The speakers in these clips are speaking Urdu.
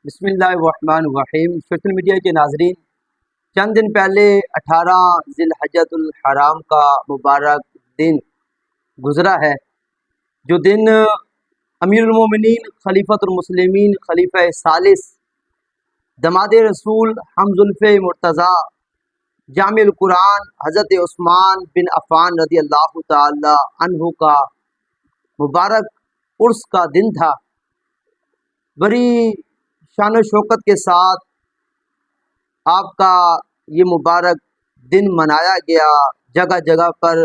بسم اللہ الرحمن الرحیم۔ سوشل میڈیا کے ناظرین، چند دن پہلے 18 ذی الحجۃ الحرام کا مبارک دن گزرا ہے، جو دن امیر المومنین خلیفۃ المسلمین خلیفہ ثالث دماد رسول حمزہ مرتضیٰ جامع القرآن حضرت عثمان بن عفان رضی اللہ تعالی عنہ کا مبارک عرس کا دن تھا۔ بڑی شان و شوکت کے ساتھ آپ کا یہ مبارک دن منایا گیا۔ جگہ جگہ پر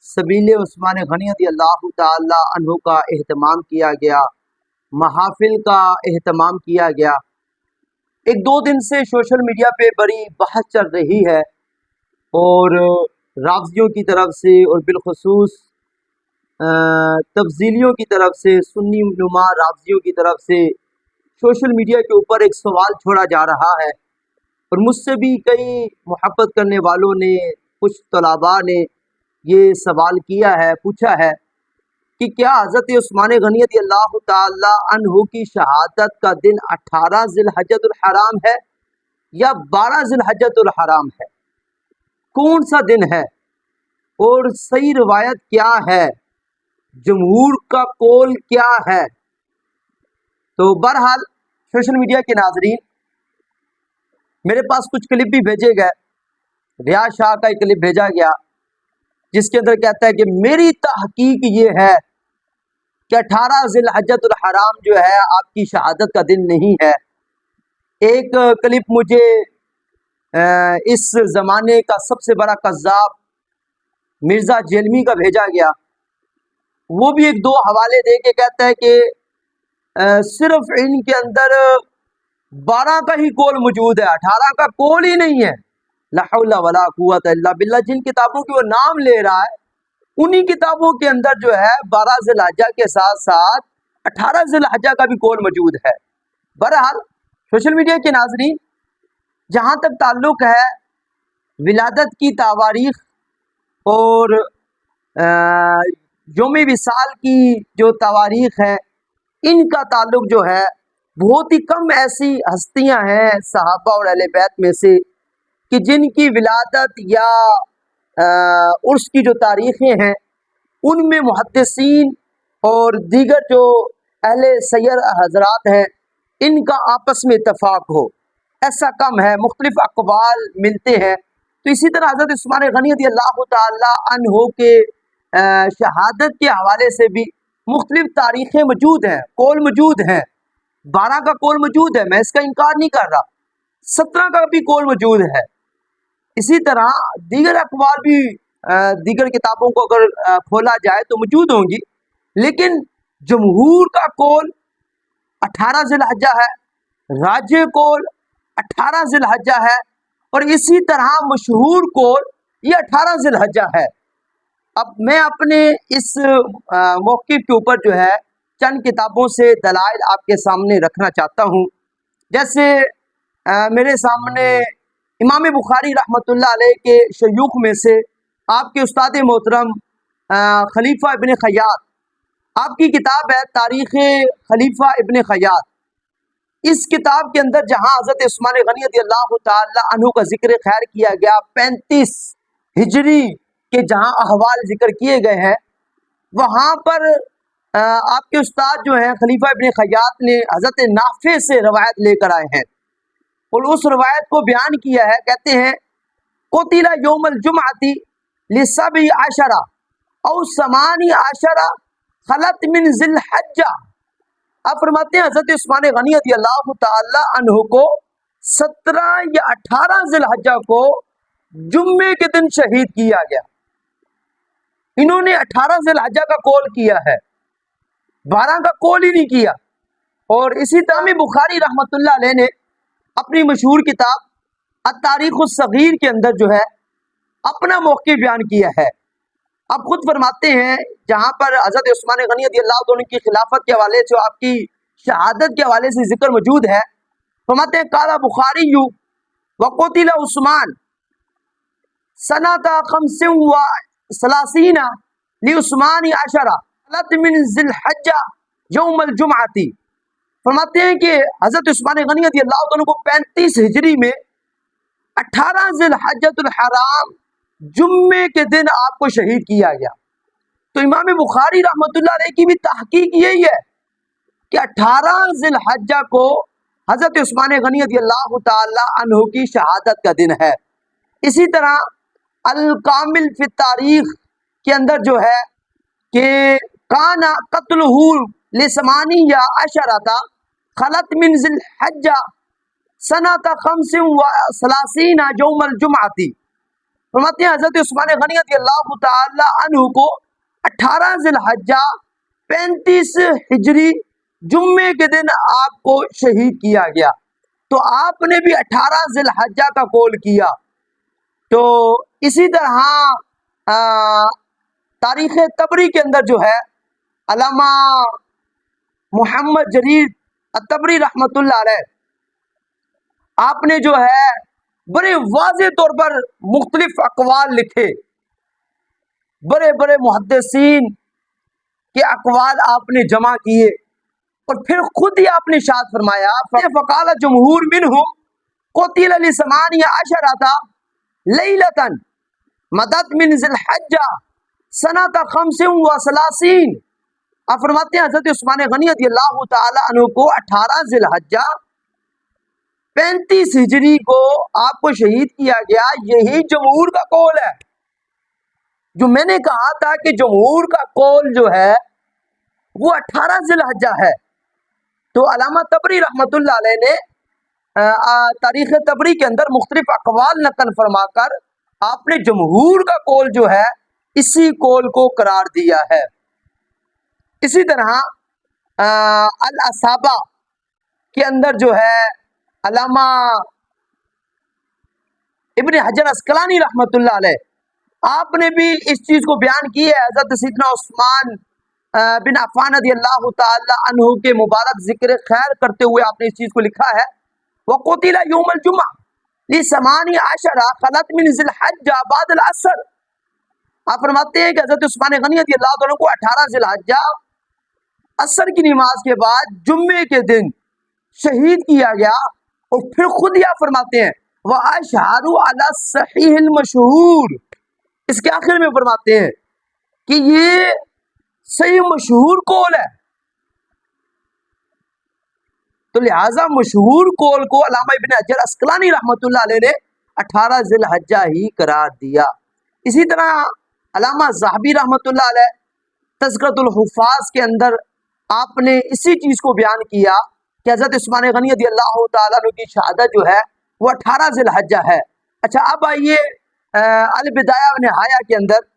سبیل عثمان غنی رضی اللہ تعالی عنہ کا اہتمام کیا گیا، محافل کا اہتمام کیا گیا۔ ایک دو دن سے سوشل میڈیا پہ بڑی بحث چل رہی ہے، اور رافضیوں کی طرف سے اور بالخصوص تفضیلیوں کی طرف سے، سنی نما رافضیوں کی طرف سے سوشل میڈیا کے اوپر ایک سوال چھوڑا جا رہا ہے، اور مجھ سے بھی کئی محبت کرنے والوں نے، کچھ طلباء نے یہ سوال کیا ہے، پوچھا ہے کہ کیا حضرت عثمان غنی رضی اللہ تعالی عنہ کی شہادت کا دن 18 ذی الحجۃ الحرام ہے یا 12 ذی الحجۃ الحرام ہے؟ کون سا دن ہے اور صحیح روایت کیا ہے؟ جمہور کا قول کیا ہے؟ تو بہرحال سوشل میڈیا کے ناظرین، میرے پاس کچھ کلپ بھی بھیجے گئے۔ ریاض شاہ کا ایک کلپ بھیجا گیا جس کے اندر کہتا ہے کہ میری تحقیق یہ ہے کہ 18 ذی الحجۃ الحرام جو ہے آپ کی شہادت کا دن نہیں ہے۔ ایک کلپ مجھے اس زمانے کا سب سے بڑا قذاب مرزا جیلمی کا بھیجا گیا۔ وہ بھی ایک دو حوالے دے کے کہتا ہے کہ صرف ان کے اندر 12 کا ہی قول موجود ہے، 18 کا قول ہی نہیں ہے۔ لا حول ولا قوت الا باللہ۔ جن کتابوں کے وہ نام لے رہا ہے انہی کتابوں کے اندر جو ہے 12 ذی الحجہ کے ساتھ ساتھ 18 ذی الحجہ کا بھی قول موجود ہے۔ بہرحال سوشل میڈیا کے ناظرین، جہاں تک تعلق ہے ولادت کی تواریخ اور یوم وصال کی جو تواریخ ہے، ان کا تعلق جو ہے بہت ہی کم ایسی ہستیاں ہیں صحابہ اور اہل بیت میں سے کہ جن کی ولادت یا عرس کی جو تاریخیں ہیں ان میں محدثین اور دیگر جو اہل سیر حضرات ہیں ان کا آپس میں اتفاق ہو، ایسا کم ہے، مختلف اقوال ملتے ہیں۔ تو اسی طرح حضرت عثمان غنی رضی اللہ تعالی عنہ کے شہادت کے حوالے سے بھی مختلف تاریخیں موجود ہیں، قول موجود ہیں۔ 12 کا قول موجود ہے، میں اس کا انکار نہیں کر رہا، 17 کا بھی قول موجود ہے۔ اسی طرح دیگر اقوال بھی دیگر کتابوں کو اگر کھولا جائے تو موجود ہوں گی، لیکن جمہور کا قول 18 ذی الحجہ ہے، راجح قول 18 ذی الحجہ ہے، اور اسی طرح مشہور قول یہ 18 ذی الحجہ ہے۔ اب میں اپنے اس موقف کے اوپر جو ہے چند کتابوں سے دلائل آپ کے سامنے رکھنا چاہتا ہوں۔ جیسے میرے سامنے امام بخاری رحمۃ اللہ علیہ کے شیوخ میں سے آپ کے استاد محترم خلیفہ ابن خیاط، آپ کی کتاب ہے تاریخ خلیفہ ابن خیاط۔ اس کتاب کے اندر جہاں حضرت عثمان غنی رضی اللہ تعالی عنہ کا ذکر خیر کیا گیا، 35 ہجری کے جہاں احوال ذکر کیے گئے ہیں، وہاں پر آپ کے استاد جو ہیں خلیفہ ابن خیاط نے حضرت نافع سے روایت لے کر آئے ہیں، اور اس روایت کو بیان کیا ہے۔ کہتے ہیں قتل یوم الجمعۃ لسبع عشرہ او ثمانی عشرہ خلت من ذی الحجہ۔ آپ فرماتے ہیں حضرت عثمان غنی رضی اللہ تعالی عنہ کو 17 یا 18 ذی الحجہ کو جمعے کے دن شہید کیا گیا۔ انہوں نے 18 ذی الحجہ کا قول کیا ہے، 12 کا قول ہی نہیں کیا۔ اور اسی طرح بخاری رحمۃ اللہ علیہ نے اپنی مشہور کتاب التاریخ الصغیر کے اندر جو ہے اپنا موقف بیان کیا ہے۔ اب خود فرماتے ہیں، جہاں پر حضرت عثمان غنی رضی اللہ عنہ کی خلافت کے حوالے سے، آپ کی شہادت کے حوالے سے ذکر موجود ہے۔ فرماتے ہیں قال بخاری وقتل عثمان سنۃ 35 لعثمان عشرہ خلت من ذی الحجہ یوم الجمعۃ فرماتے ہیں کہ حضرت عثمان غنی رضی اللہ عنہ کو 35 ہجری میں 18 ذی الحجۃ الحرام جمعے کے دن آپ کو شہید کیا گیا۔ تو امام بخاری رحمۃ اللہ علیہ کی بھی تحقیق یہی ہے کہ 18 ذی الحجہ کو حضرت عثمان غنی رضی اللہ تعالی عنہ کی شہادت کا دن ہے۔ اسی طرح الکامل فی التاریخ کے اندر جو ہے کہ کانا قتلہ لثمانیہ عشرۃ خلت من ذی الحجہ سنۃ 35 یوم الجمعۃ۔ فرماتے ہیں حضرت عثمان غنی رضی اللہ تعالی عنہ کو 18 ذی الحجہ 35 ہجری جمعے کے دن آپ کو شہید کیا گیا۔ تو آپ نے بھی 18 ذی الحجہ کا قول کیا۔ تو اسی طرح تاریخ طبری کے اندر جو ہے علامہ محمد جریر الطبری رحمۃ اللہ علیہ آپ نے جو ہے بڑے واضح طور پر مختلف اقوال لکھے، بڑے بڑے محدثین کے اقوال آپ نے جمع کیے اور پھر خود ہی آپ نے ارشاد فرمایا فقال جمہور منہم قتل لثمانیہ عشرۃ لیلۃ مدت من ذی الحجہ سنۃ 35۔ آپ فرماتے ہیں حضرت عثمان غنی رضی اللہ تعالی عنہ کو 18 ذی الحجہ 35 ہجری کو آپ کو شہید کیا گیا۔ یہی جمہور کا قول ہے۔ جو میں نے کہا تھا کہ جمہور کا قول جو ہے وہ 18 ذی الحجہ ہے، تو علامہ طبری رحمۃ اللہ علیہ نے تاریخ طبری کے اندر مختلف اقوال نقل فرما کر آپ نے جمہور کا قول جو ہے اسی قول کو قرار دیا ہے۔ اسی طرح الاصابہ کے اندر جو ہے علامہ ابن حجر عسقلانی رحمۃ اللہ علیہ آپ نے بھی اس چیز کو بیان کی ہے۔ حضرت سیدنا عثمان بن عفان رضی اللہ تعالی عنہ کے مبارک ذکر خیر کرتے ہوئے آپ نے اس چیز کو لکھا ہے وَقُتِلَ يَوْمَ الْجُمْعَةِ ل18 خلت من ذی الحجہ بعد العصر۔ آپ فرماتے ہیں کہ حضرت عثمان غنی رضی اللہ عنہ کو 18 ذی الحجہ عصر کی نماز کے بعد جمعے کے دن شہید کیا گیا، اور پھر خود ہی آپ فرماتے ہیں وَأَشْهَدُ عَلَى الصَّحِيحِ الْمَشْهُورِ، اس کے آخر میں فرماتے ہیں کہ یہ صحیح مشہور قول ہے۔ تو لہٰذا مشہور قول کو علامہ ابن حجر عسقلانی رحمۃ اللہ علیہ نے 18 ذی الحجہ ہی قرار دیا۔ اسی طرح علامہ ذہبی رحمۃ اللہ علیہ تذکرۃ الحفاظ کے اندر آپ نے اسی چیز کو بیان کیا کہ حضرت عثمان غنی رضی اللہ تعالیٰ عنہ کی شہادت جو ہے وہ 18 ذی الحجہ ہے۔ اچھا، اب آئیے البدایہ و نہایہ کے اندر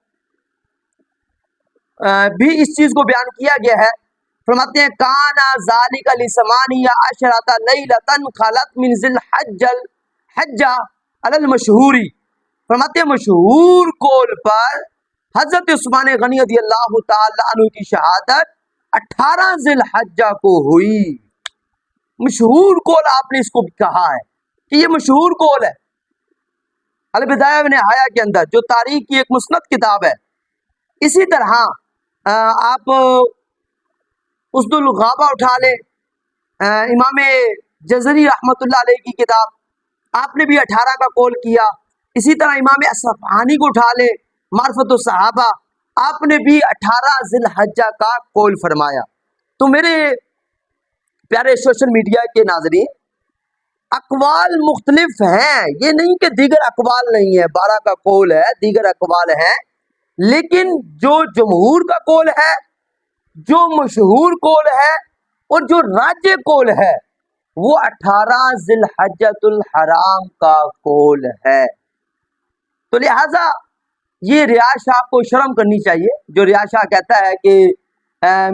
بھی اس چیز کو بیان کیا گیا ہے۔ فرماتے ہیں کانا ذالک لثمانیہ عشرۃ لیلۃ خلت من ذی الحجہ علی المشہوری۔ فرماتے ہیں مشہور قول پر حضرت عثمان غنی رضی اللہ تعالی عنہ کی شہادت 18 ذی الحجہ کو ہوئی۔ مشہور قول آپ نے اس کو کہا ہے کہ یہ مشہور قول ہے۔ البدایہ و نہایہ کے اندر جو تاریخ کی ایک مسند کتاب ہے، اسی طرح آپ اسد الغابہ اٹھا لیں، امام جزری رحمۃ اللہ علیہ کی کتاب، آپ نے بھی 18 کا قول کیا۔ اسی طرح امام اصفہانی کو اٹھا لیں، معرفت الصحابہ، آپ نے بھی 18 ذی الحجہ کا قول فرمایا۔ تو میرے پیارے سوشل میڈیا کے ناظرین، اقوال مختلف ہیں، یہ نہیں کہ دیگر اقوال نہیں ہے، 12 کا قول ہے، دیگر اقوال ہیں، لیکن جو جمہور کا قول ہے، جو مشہور قول ہے اور جو راجح قول ہے وہ 18 ذی الحجۃ الحرام کا قول ہے۔ تو لہٰذا یہ ریاض شاہ کو شرم کرنی چاہیے جو ریاض شاہ کہتا ہے کہ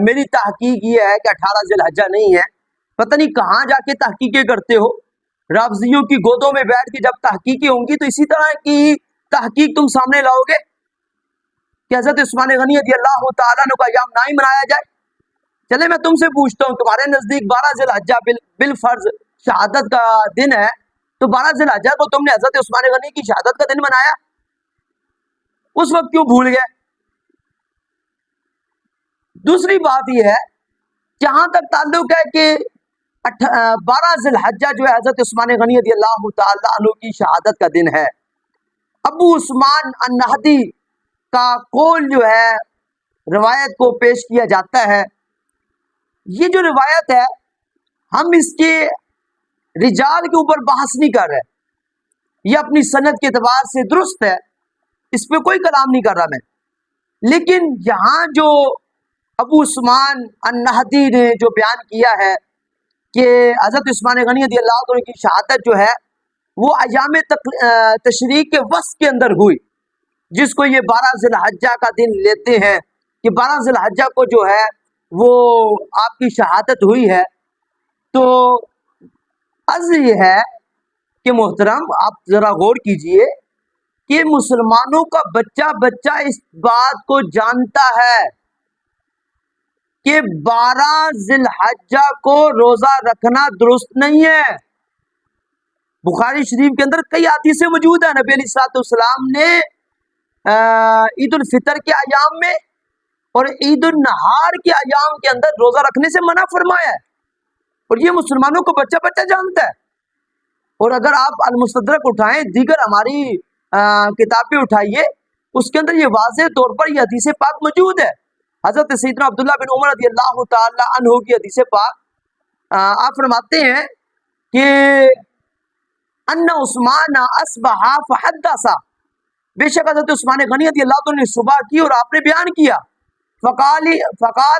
میری تحقیق یہ ہے کہ 18 ذی الحجہ نہیں ہے۔ پتہ نہیں کہاں جا کے تحقیقیں کرتے ہو، رافضیوں کی گودوں میں بیٹھ کے جب تحقیقیں ہوں گی تو اسی طرح کی تحقیق تم سامنے لاؤ گے کہ حضرت عثمان غنی رضی اللہ تعالیٰ عنہ کا ایام نہ منایا جائے۔ چلے میں تم سے پوچھتا ہوں، تمہارے نزدیک 12 ذی الحجہ بالفرض شہادت کا دن ہے، تو 12 ذی الحجہ کو تم نے حضرت عثمان غنی کی شہادت کا دن منایا؟ اس وقت کیوں بھول گئے؟ دوسری بات یہ ہے، جہاں تک تعلق ہے کہ 12 ذی الحجہ جو ہے حضرت عثمان غنی رضی اللہ تعالی عنہ کی شہادت کا دن ہے۔ ابو عثمان النہدی کا قول جو ہے روایت کو پیش کیا جاتا ہے۔ یہ جو روایت ہے ہم اس کے رجال کے اوپر بحث نہیں کر رہے، یہ اپنی سند کے اعتبار سے درست ہے، اس پہ کوئی کلام نہیں کر رہا میں، لیکن یہاں جو ابو عثمان النہدی نے جو بیان کیا ہے کہ حضرت عثمان غنی رضی اللہ عنہ کی شہادت جو ہے وہ ایام تشریق کے وسط کے اندر ہوئی، جس کو یہ 12 ذی الحجہ کا دن لیتے ہیں کہ 12 ذی الحجہ کو جو ہے وہ آپ کی شہادت ہوئی ہے۔ تو عرض یہ ہے کہ محترم آپ ذرا غور کیجئے کہ مسلمانوں کا بچہ بچہ اس بات کو جانتا ہے کہ 12 ذی الحجہ کو روزہ رکھنا درست نہیں ہے۔ بخاری شریف کے اندر کئی حدیثیں موجود ہیں، نبی علیہ الصلوۃ والسلام نے عید الفطر کے ایام میں اور عید النہار کے ایام کے اندر روزہ رکھنے سے منع فرمایا ہے، اور یہ مسلمانوں کو بچہ بچہ جانتا ہے۔ اور اگر آپ المستدرک اٹھائیں، دیگر ہماری کتابیں اٹھائیے، اس کے اندر یہ واضح طور پر یہ حدیث پاک موجود ہے۔ حضرت سیدنا عبداللہ بن عمر رضی اللہ تعالی عنہ کی حدیث پاک آپ فرماتے ہیں کہ ان عثمان اصبح فحدث، بے شک حضرت عثمان غنی رضی اللہ عنہ نے صبح کی اور آپ نے بیان کیا، فقال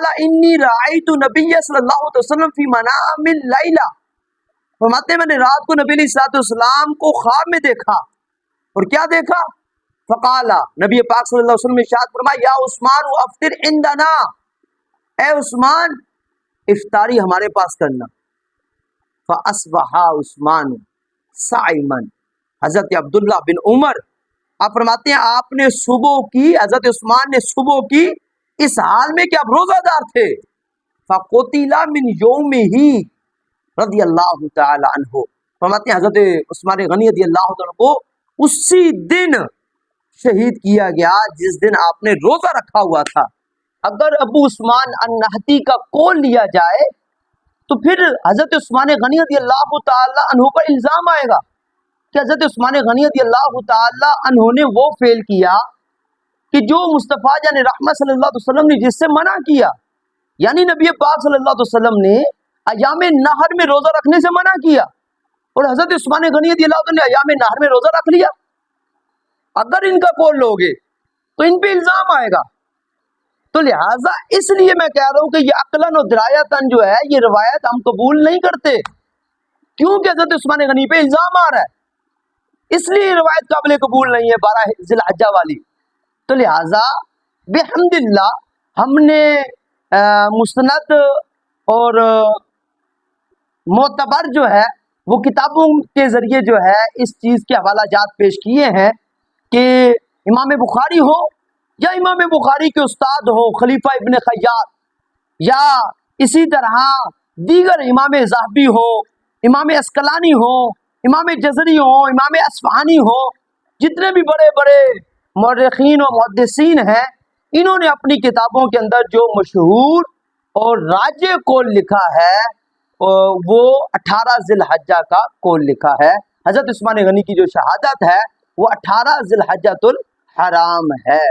انی رأیت نبی صلی اللہ علیہ وسلم فی منام اللیلہ، فرماتے ہیں میں نے رات کو نبی علیہ الصلوۃ والسلام کو خواب میں دیکھا، اور کیا دیکھا؟ فقال، نبی پاک صلی اللہ علیہ وسلم نے ارشاد فرمایا یا عثمان افطر عندنا، اے عثمان افطاری ہمارے پاس کرنا۔ فاصبح عثمان صائما، حضرت عبداللہ بن عمر آپ فرماتے ہیں آپ نے صبح کی، حضرت عثمان نے صبح کی اس حال میں کہ آپ روزہ دار تھے۔ فقتل من یومہ رضی اللہ تعالی عنہ، فرماتے ہیں حضرت عثمان غنی رضی اللہ عنہ کو اسی دن شہید کیا گیا جس دن آپ نے روزہ رکھا ہوا تھا۔ اگر ابو عثمان النہدی کا قول لیا جائے تو پھر حضرت عثمان غنی رضی اللہ تعالی عنہ پر الزام آئے گا کہ حضرت عثمان غنی رضی اللہ تعالی عنہ نے وہ فعل کیا کہ جو مصطفیٰ جان رحمت صلی اللہ علیہ وسلم نے جس سے منع کیا، یعنی نبی پاک صلی اللہ علیہ وسلم نے ایام نہر میں روزہ رکھنے سے منع کیا، اور حضرت عثمان غنی رضی اللہ عنہ نے ایام نہر میں روزہ رکھ لیا۔ اگر ان کا قول لوگے تو ان پہ الزام آئے گا، تو لہٰذا اس لیے میں کہہ رہا ہوں کہ یہ عقلاً و درایتاً جو ہے یہ روایت ہم قبول نہیں کرتے، کیونکہ حضرت عثمان غنی پہ الزام آ رہا ہے، اس لیے یہ روایت قابل قبول نہیں ہے 12 ذی الحجہ والی۔ تو لہٰذا بحمد اللہ ہم نے مستند اور معتبر جو ہے وہ کتابوں کے ذریعے جو ہے اس چیز کے حوالہ جات پیش کیے ہیں کہ امام بخاری ہو یا امام بخاری کے استاد ہو خلیفہ ابن خیاط، یا اسی طرح دیگر امام ذہبی ہو، امام عسقلانی ہو، امام جزری ہو، امام اصفہانی ہو، جتنے بھی بڑے بڑے مورخین و محدثین ہیں، انہوں نے اپنی کتابوں کے اندر جو مشہور اور راجح قول لکھا ہے وہ 18 ذی الحجہ کا قول لکھا ہے۔ حضرت عثمان غنی کی جو شہادت ہے وہ 18 ذی الحجۃ الحرام ہے۔